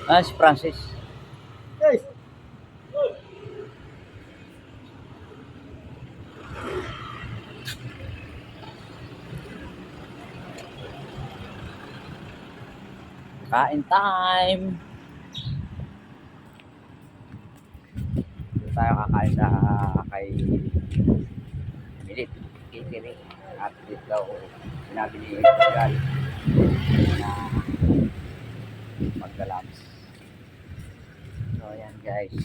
Ah, si Francis. Guys, Kain time. Dito tayo kakain sa kay Milit Catering. At dito daw sinabi ni Gal na maglalabs. So ayan guys.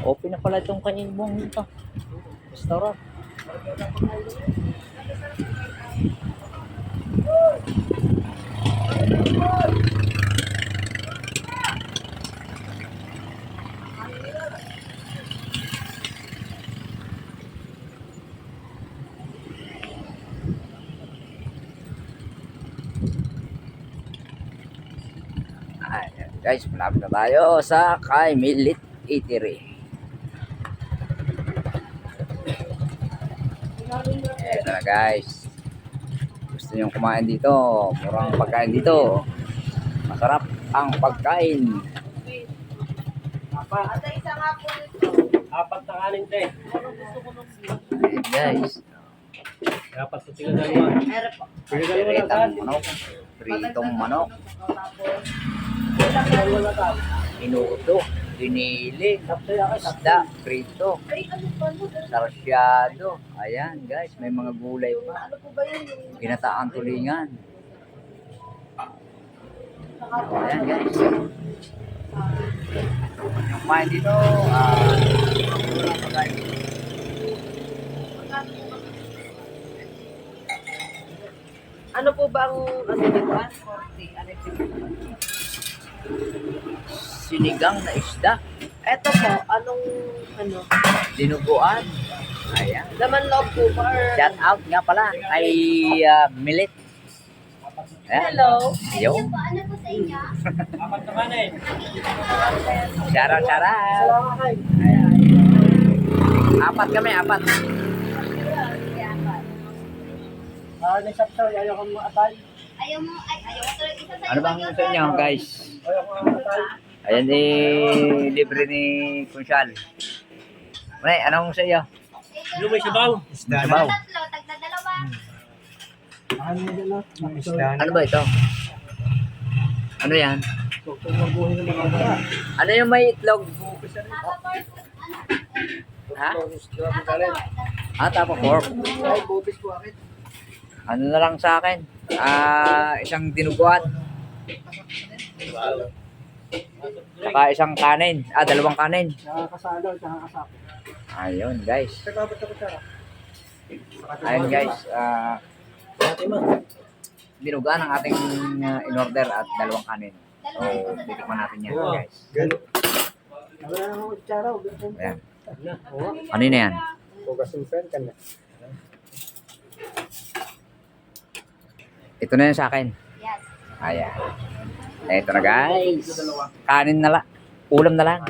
Open na pala itong kanibong dito. Restaurant. Ayan, guys, malapit na tayo sa kay Milit Eatery. Eto na guys. Gusto nyo kumain dito? Murang pagkain dito. Masarap ang pagkain. apat na kanin te. Ayan guys. Dapat sa tingin dalawa. Piritang manok. Pritong manok. Minuto. Dinili. Isda. Prito. Sarsyado. Ayan guys. May mga gulay pa. Ginataang tulingan. Ayan guys. Yung kumain dito. Ano po ba ang ano dito? 40. Ano dito? Sinigang na isda. Eto po, anong ano? Dinuguan. Ayan. Laman loob po ba? Or... Shout out nga pala kay Milit. Ayan. Hello. Yo. Ano po sa inyo? Apat na kanin. Shout out. Ayan. Apat kami, apat. Nagsapsaw, ayaw kong maatay. Ayaw mo talaga isa sa Ano bang gusto niyo guys? Ayaw kong maatay. Ayan libre ni Kunsyal. Mane, anong sa iyo? Yung may sabaw. Sabaw. Tatlo, tagda dalawa. Ano ba ito? Ano yan? Ano yung may itlog? Ha? Tapa pork. Ano na lang sa akin? Isang dinuguan. Saka isang kanin. Dalawang kanin. Nakakasalo, nakakasapo. Ayun guys. Ayun guys. Dinuguan ang ating in-order at dalawang kanin. So, titikman natin yan guys. Ayan. Ano na yan? Ito na yan sa akin. Yes. Ayan. Ito na guys. Kanin na lang. Ulam na lang.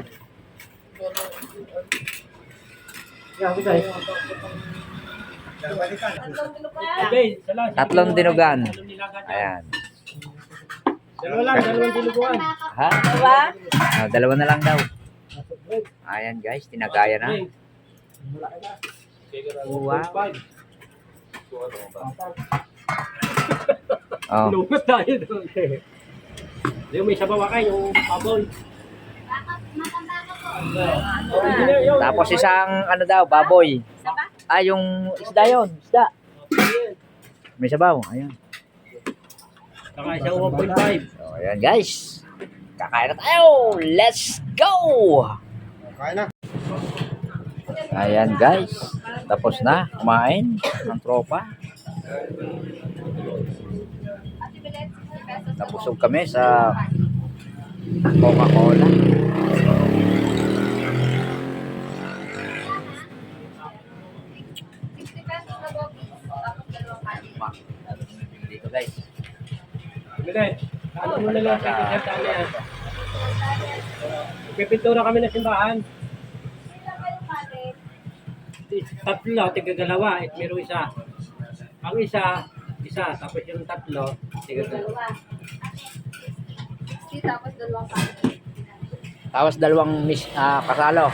Tatlong dinugan. Ayan. Dalawang dinuguan. Ha? Dalawa na lang daw. Ayan guys, tinagaya na. Wow. Oh. Lungat tayo doon. Yung may sabaw kayo, yung paboy. Matanda ka po. Tapos isang ano daw, baboy. Yung isda yun, isda. May sabaw, ayan. Saka isang 1.5. So, ayan guys. Kakain na tayo. Let's go! Kain na. Ayan guys. Tapos na kumain ng tropa. Napusog kami sa Coca-Cola. Dito guys. Bilet. Ano mo na lang sa kasama yan. Pipintura kami ng simbahan. tatlo, tigagalawa, at meron isa. Ang isa, tapos yung tatlo, tigagalawa. Dalawa. 60 tapos dalawang kanin. Tapos dalawang kasalo.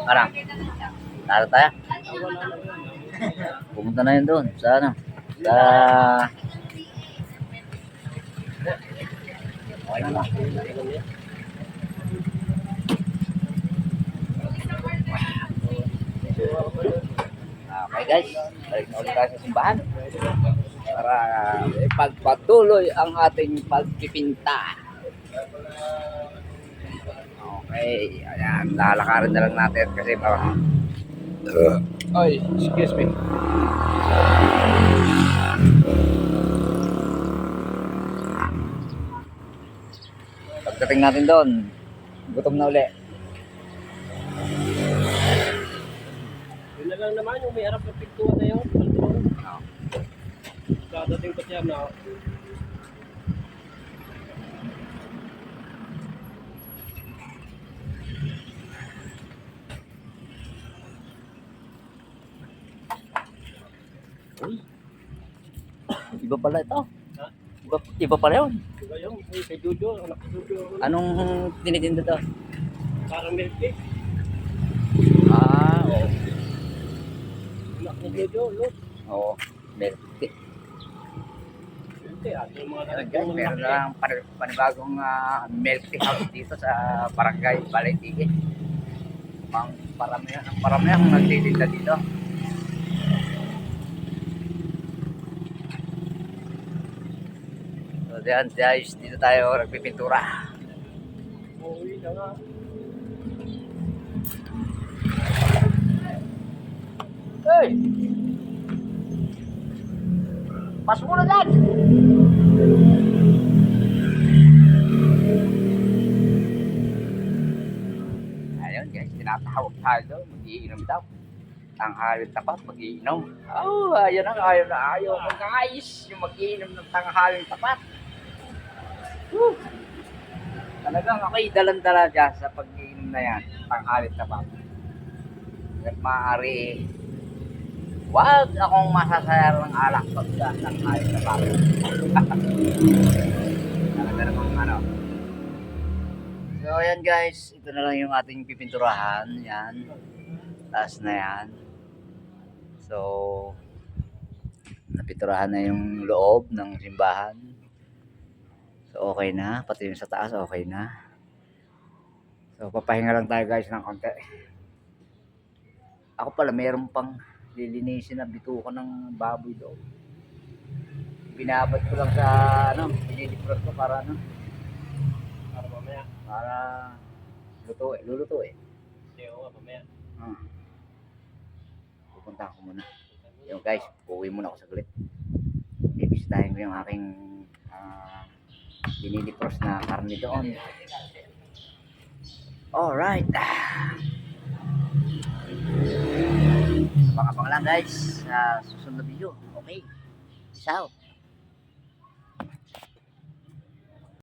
Parang, tara tayo. Pumunta na yun doon. Sa ano? Sa... Okay na lang. Okay guys, balik na ulit tayo sa simbahan para ipagpatuloy ang ating pagpipinta. Okay, ayan, lalakarin na lang natin kasi ay, excuse me. Pagdating natin doon, gutom na uli. Yun na lang naman, yung may harap ng pintuan na yun. Dadating ko siya na. Uy, iba pala ito. Ha? Iba pala yun. Diba yun? Ay, kay Jojo, anak ni Jojo. Anong tinitinda to? Parang milk cake. Oo. Anak ni Jojo, look. Oo, milk tea. Hindi, ato yung mga Ayan guys, meron lang panibagong milk tea house dito sa Barangay Balaytigi. Ang paramihan ang nagtitinda dito. So diyan guys, dito tayo nagpipintura. Uwi na nga. Hey! Pasok mo na dyan! Ayun guys, tinatawag tayo doon. Mag-iinom daw. Tanghalin tapat, mag-iinom. Oh, ayun ang ayaw na ayaw. Guys, yung mag-iinom ng tanghalin tapat. Woo! Talagang ako'y dalan-dala dyan sa pag-iinom na yan. Tanghalin tapat. At maaari, wag akong masasayar ng alak pagka tanghalin tapat. Talaga namang ano. So ayan guys, ito na lang yung ating pipinturahan. Yan. Taas na yan. So, napinturahan na yung loob ng simbahan. So okay na. Pati yung sa taas okay na. So papahinga lang tayo guys ng konti. Ako pala mayroon pang lilinisin na bituka ng baboy doon. Binabad ko lang sa ano, dinidipros ko para ano, Para mamaya. para luluto eh. Hindi, oo, mamaya. Pupunta ako muna. Yung guys, uwi muna ako saglit. Ibisitahin ko yung aking dinidipros na karne doon. Alright. Abang-abang lang guys sa susunod na video. Okay. Ciao.